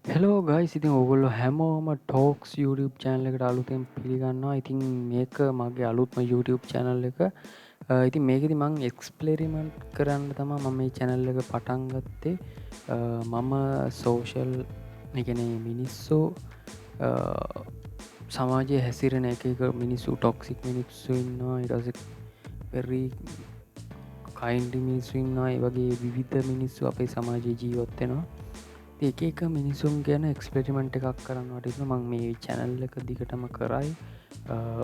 Hello guys, ඉතින් ඔයගොල්ලෝ හැමෝම ටෝක්ස් YouTube channel එකට අලුතෙන් පිළිගන්නවා. ඉතින් මේක මගේ අලුත්ම YouTube channel එක. ඉතින් මේකෙදි මම එක්ස්පෙරිමන්ට් කරන්න තමයි මම මේ channel එක පටන් ගත්තේ. මම social ඒ කියන්නේ මිනිස්සු සමාජයේ හැසිරෙන එක මිනිස්සු toxic මිනිස්සු ඉන්නවා. ඊට පස්සේ very kindly මිනිස්සු ඉන්නවා. ඒ වගේ විවිධ මිනිස්සු අපේ සමාජයේ ජීවත් වෙනවා. එක එක මිනිසුම් ගැන එක්ස්පෙරිමෙන්ට් එකක් කරන්න වටින මං මේ චැනල් එක දිගටම කරයි.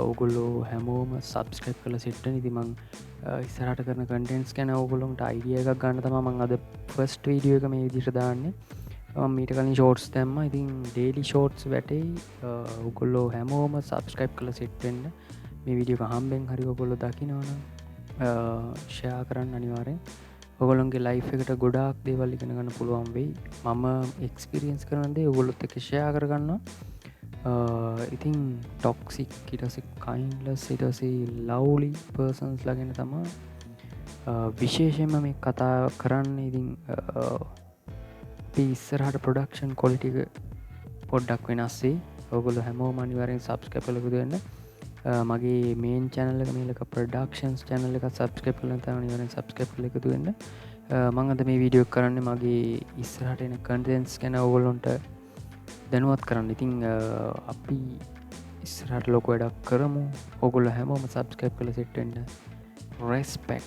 ඔගුල්ලෝ හැමෝම සබස්ක්‍රප් කළ සිට්ට නිති මං ඉස්සරට කරන කටන්ස් කැන ඔගුලොන්ට අයිඩිය එකක් ගන්න තම මං අද ෆස්ට වීඩියෝ එක මේ විදිට දාන්නේ. මීට කලින් ෂෝට්ස් තැම්ම ඉතින් ඩේලි ෂෝට්ස් වැටයි. ඔගුල්ලෝ හැමෝම සබස්ක්‍රප් කළ සිට්ටෙන්න්න මේ විඩියෝ හම්බෙන් හරි ඔගොල්ලො දකිනවන ෂයා කරන්න අනිවාරෙන් ඔගොලොන්ගේ ලයි් එකට ගොඩාක් දේවල් ඉගෙන ගන්න පුළුවන් වෙයි. මම එක්ස්පිරියන්ස් කරනදේ ඔගොලොත් එක ෂයා කරගන්න. ඉතින් ටොක්සික් ඉටසෙක් කයින්ලස් ඉටසේ ලව්ලි පර්සන්ස් ලගෙන තමා විශේෂෙන්ම මේ කතා කරන්න ඉතින් පිස්සරහට ප්‍රඩක්ෂන් කොලිටික පොඩ්ඩක් වෙනස්සේ ඔගොල හැමෝ මනිවරෙන් සබස්කැප ලකුදන්න මගේ මේන් චැනල මේලක ප්‍රඩක්ෂන්ස් චැනල එක සබස්කප් කල නිවරෙන් සබස්කප් එකතු වෙන්න මං අද මේ වීඩියෝ කරන්න මගේ ඉස්සරහට එන කන්ටෙන්ස් කැන ඔවලොන්ට දැනුවත් කරන්න ඉතිං අපි ඉස්සරහට ලොක වැඩක් කරමු ඔගොල්ල හැමෝම සබස්කප් කල සිට්ටෙන්ට රෙස්පෙක්්